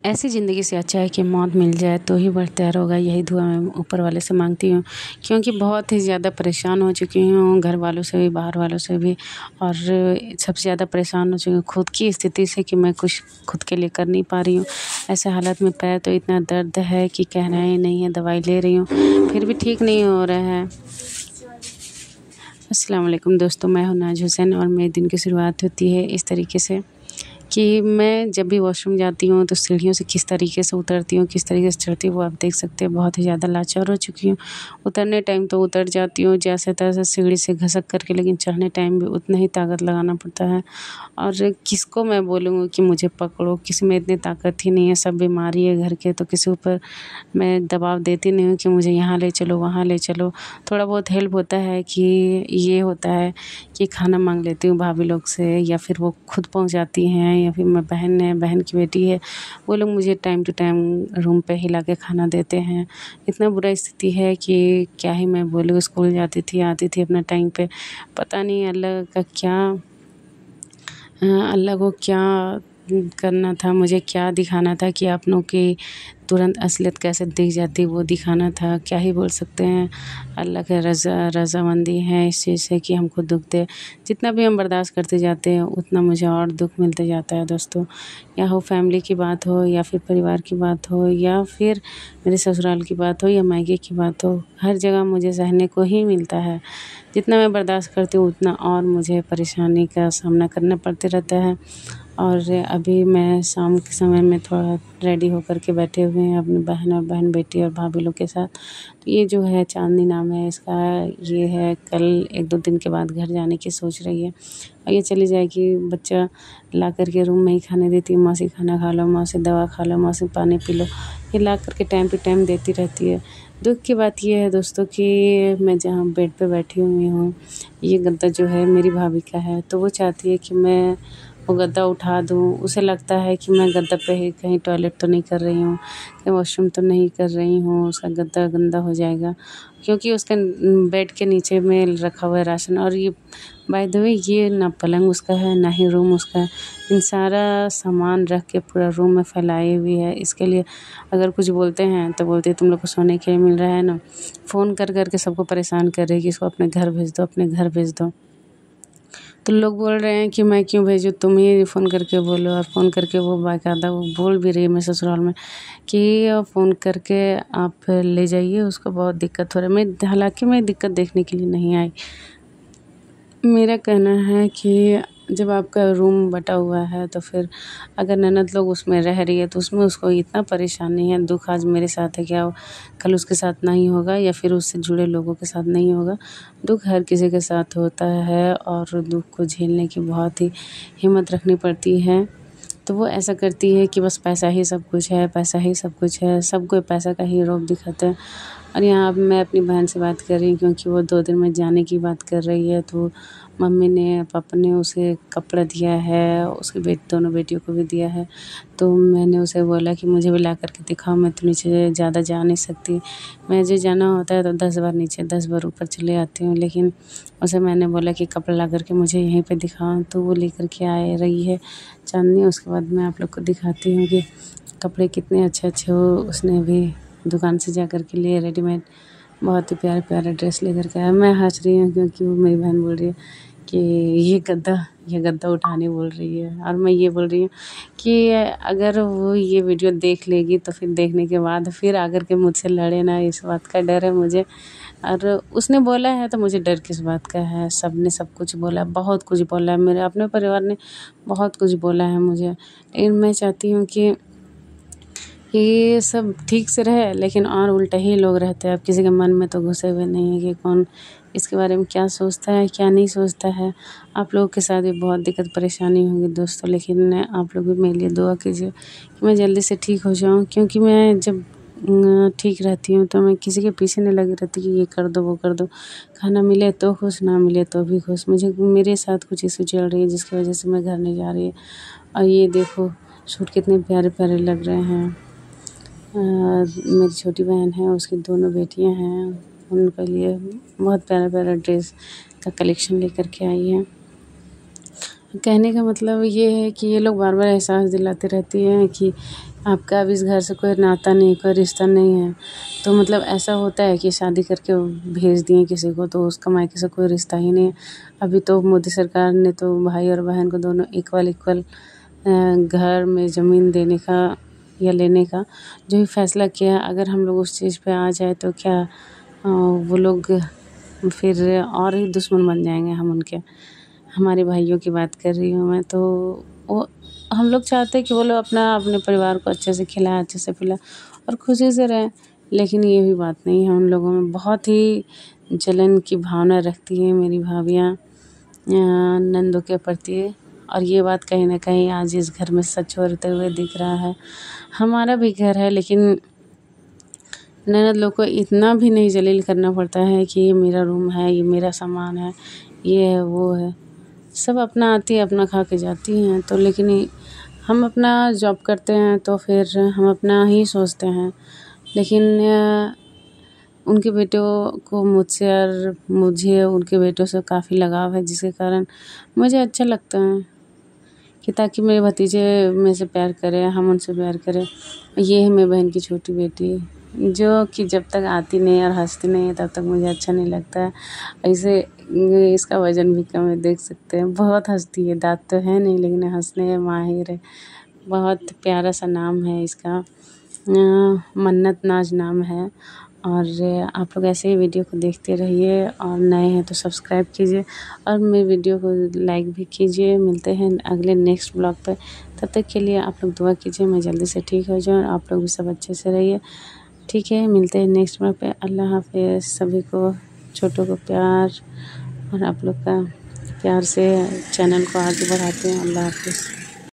ऐसी ज़िंदगी से अच्छा है कि मौत मिल जाए तो ही बख्तियार होगा, यही दुआ मैं ऊपर वाले से मांगती हूँ। क्योंकि बहुत ही ज़्यादा परेशान हो चुकी हूँ, घर वालों से भी, बाहर वालों से भी, और सबसे ज़्यादा परेशान हो चुकी हूँ खुद की स्थिति से कि मैं कुछ खुद के लिए कर नहीं पा रही हूँ। ऐसे हालत में पैर तो इतना दर्द है कि कहना ही नहीं है। दवाई ले रही हूँ फिर भी ठीक नहीं हो रहा है। अस्सलाम वालेकुम दोस्तों, मैं हूँ नाज हुसैन और मेरे दिन की शुरुआत होती है इस तरीके से कि मैं जब भी वॉशरूम जाती हूँ तो सीढ़ियों से किस तरीके से उतरती हूँ, किस तरीके से चढ़ती हूँ, वो आप देख सकते हैं। बहुत ही ज़्यादा लाचार हो चुकी हूँ। उतरने टाइम तो उतर जाती हूँ जैसे तैसे सीढ़ी से घसक करके, लेकिन चढ़ने टाइम भी उतना ही ताकत लगाना पड़ता है। और किसको मैं बोलूँगी कि मुझे पकड़ो, किसी में इतनी ताकत ही नहीं है। सब बीमारी है घर के, तो किसी ऊपर मैं दबाव देती नहीं हूँ कि मुझे यहाँ ले चलो, वहाँ ले चलो। थोड़ा बहुत हेल्प होता है कि ये होता है कि खाना मांग लेती हूँ भाभी लोग से, या फिर वो खुद पहुँच जाती हैं, या फिर मैं बहन की बेटी है, वो लोग मुझे टाइम टू टाइम रूम पे ही ला के खाना देते हैं। इतना बुरा स्थिति है कि क्या ही मैं बोलूँ। स्कूल जाती थी, आती थी अपना टाइम पे। पता नहीं अल्लाह को क्या करना था, मुझे क्या दिखाना था कि अपनों की तुरंत असलियत कैसे दिख जाती, वो दिखाना था। क्या ही बोल सकते हैं। अल्लाह के रज़ामंदी है इस चीज़ से कि हमको दुःख दे। जितना भी हम बर्दाश्त करते जाते हैं उतना मुझे और दुःख मिलते जाता है दोस्तों। या हो फैमिली की बात हो, या फिर परिवार की बात हो, या फिर मेरे ससुराल की बात हो, या मायके की बात हो, हर जगह मुझे सहने को ही मिलता है। जितना मैं बर्दाश्त करती हूँ उतना और मुझे परेशानी का सामना करना पड़ते रहता है। और अभी मैं शाम के समय में थोड़ा रेडी होकर के बैठे हुए हैं अपनी बहन बेटी और भाभी लोग के साथ। तो ये जो है चाँदनी नाम है इसका, ये है कल 1-2 दिन के बाद घर जाने की सोच रही है। और ये चली जाएगी, बच्चा ला कर के रूम में ही खाने देती है। मौसी खाना खा लो, मौसी दवा खा लो, मौसी पानी पी लो, ये ला कर के टाइम टू टाइम देती रहती है। दुःख की बात ये है दोस्तों कि मैं जहाँ बेड पे बैठी हुई हूँ, ये गद्दा जो है मेरी भाभी का है, तो वो चाहती है कि मैं वो गद्दा उठा दूँ। उसे लगता है कि मैं गद्दा पे ही कहीं टॉयलेट तो नहीं कर रही हूँ, कहीं वॉशरूम तो नहीं कर रही हूँ, उसका गद्दा गंदा हो जाएगा। क्योंकि उसके बेड के नीचे में रखा हुआ है राशन। और ये बाय द वे ये ना पलंग उसका है, ना ही रूम उसका है। इन सारा सामान रख के पूरा रूम में फैलाई हुई है। इसके लिए अगर कुछ बोलते हैं तो बोलती है तुम लोग को सोने के लिए मिल रहा है ना। फ़ोन कर के सबको परेशान कर रही है कि इसको अपने घर भेज दो, अपने घर भेज दो। तो लोग बोल रहे हैं कि मैं क्यों भेजूँ, तुम ही फ़ोन करके बोलो। और फ़ोन करके वो बाकायदा वो बोल भी रही है मेरे ससुराल में कि फ़ोन करके आप ले जाइए, उसको बहुत दिक्कत हो रहा है। मैं हालाँकि मैं दिक्कत देखने के लिए नहीं आई। मेरा कहना है कि जब आपका रूम बँटा हुआ है तो फिर अगर ननद लोग उसमें रह रही है तो उसमें उसको इतना परेशानी है। दुःख आज मेरे साथ है, क्या कल उसके साथ नहीं होगा, या फिर उससे जुड़े लोगों के साथ नहीं होगा। दुःख हर किसी के साथ होता है और दुःख को झेलने की बहुत ही हिम्मत रखनी पड़ती है। तो वो ऐसा करती है कि बस पैसा ही सब कुछ है, पैसा ही सब कुछ है। सबको पैसा का ही रौब दिखाता है। और यहाँ अब मैं अपनी बहन से बात कर रही हूँ क्योंकि वो 2 दिन में जाने की बात कर रही है। तो मम्मी ने, पापा ने उसे कपड़ा दिया है, उसकी दोनों बेटियों को भी दिया है। तो मैंने उसे बोला कि मुझे भी ला कर के दिखाओ, मैं तो नीचे ज़्यादा जा नहीं सकती। मुझे जाना होता है तो 10 बार नीचे 10 बार ऊपर चले आती हूँ। लेकिन उसे मैंने बोला कि कपड़ा ला कर के मुझे यहीं पे दिखाओ, तो वो लेकर के आ रही है चाँदनी। उसके बाद मैं आप लोग को दिखाती हूँ कि कपड़े कितने अच्छे हो। उसने भी दुकान से जा कर के लिए रेडीमेड बहुत ही प्यारे ड्रेस लेकर के आया। मैं हँस रही हूँ क्योंकि वो मेरी बहन बोल रही है कि ये गद्दा उठाने बोल रही है। और मैं ये बोल रही हूँ कि अगर वो ये वीडियो देख लेगी तो फिर देखने के बाद फिर आकर के मुझसे लड़े ना, इस बात का डर है मुझे। और उसने बोला है तो मुझे डर किस बात का है। सबने सब कुछ बोला, बहुत कुछ बोला है, मेरे अपने परिवार ने बहुत कुछ बोला है मुझे। लेकिन मैं चाहती हूँ कि ये सब ठीक से रहे, लेकिन और उल्टा ही लोग रहते हैं। अब किसी के मन में तो घुसे हुए नहीं है कि कौन इसके बारे में क्या सोचता है, क्या नहीं सोचता है। आप लोगों के साथ भी बहुत दिक्कत परेशानी होगी दोस्तों, लेकिन आप लोग भी मेरे लिए दुआ कीजिए कि मैं जल्दी से ठीक हो जाऊँ। क्योंकि मैं जब ठीक रहती हूँ तो मैं किसी के पीछे नहीं लगी रहती कि ये कर दो, वो कर दो। खाना मिले तो खुश, ना मिले तो भी खुश। मेरे साथ कुछ इश्यू चल रही है जिसकी वजह से मैं घर नहीं जा रही। और ये देखो सूट कितने प्यारे लग रहे हैं। मेरी छोटी बहन है, उसकी दोनों बेटियां हैं, उनके लिए बहुत प्यारा ड्रेस का कलेक्शन लेकर के आई है। कहने का मतलब ये है कि ये लोग बार बार एहसास दिलाते रहती हैं कि आपका अब इस घर से कोई नाता नहीं, कोई रिश्ता नहीं है, तो मतलब ऐसा होता है कि शादी करके भेज दिए किसी को तो उसका मायके से कोई रिश्ता ही नहीं है। अभी तो मोदी सरकार ने तो भाई और बहन को दोनों इक्वल घर में ज़मीन देने का या लेने का जो भी फैसला किया, अगर हम लोग उस चीज़ पे आ जाए तो क्या वो लोग फिर और ही दुश्मन बन जाएंगे हम उनके। हमारे भाइयों की बात कर रही हूँ मैं, तो वो हम लोग चाहते हैं कि वो लोग अपने परिवार को अच्छे से खिलाएं, अच्छे से पिलाएं और खुशी से रहें, लेकिन ये भी बात नहीं है। उन लोगों में बहुत ही जलन की भावना रखती हैं मेरी भाभियाँ नंदों के प्रति, और ये बात कहीं ना कहीं आज इस घर में सच होते हुए दिख रहा है। हमारा भी घर है, लेकिन ननद लोग को इतना भी नहीं जलील करना पड़ता है कि ये मेरा रूम है, ये मेरा सामान है, ये है वो है। सब अपना आती है, अपना खा के जाती हैं। तो लेकिन हम अपना जॉब करते हैं तो फिर हम अपना ही सोचते हैं, लेकिन उनके बेटों को मुझसे और मुझे उनके बेटों से काफ़ी लगाव है, जिसके कारण मुझे अच्छा लगता है कि ताकि मेरे भतीजे मेरे से प्यार करें, हम उनसे प्यार करें। ये है मेरी बहन की छोटी बेटी, जो कि जब तक आती नहीं और हंसती नहीं है तब तक मुझे अच्छा नहीं लगता है। ऐसे इसका वज़न भी कम है, देख सकते हैं, बहुत हंसती है। दाँत तो है नहीं, लेकिन हंसने में माहिर है। बहुत प्यारा सा नाम है इसका, मन्नत नाज नाम है। और आप लोग ऐसे ही वीडियो को देखते रहिए, और नए हैं तो सब्सक्राइब कीजिए और मेरे वीडियो को लाइक भी कीजिए। मिलते हैं अगले नेक्स्ट ब्लॉग पे, तब तक के लिए आप लोग दुआ कीजिए मैं जल्दी से ठीक हो जाऊँ, आप लोग भी सब अच्छे से रहिए। ठीक है, मिलते हैं नेक्स्ट ब्लॉग पे। अल्लाह हाफ़िज़। सभी को, छोटों को प्यार, और आप लोग का प्यार से चैनल को आगे बढ़ाते हैं। अल्लाह हाफ़िज़।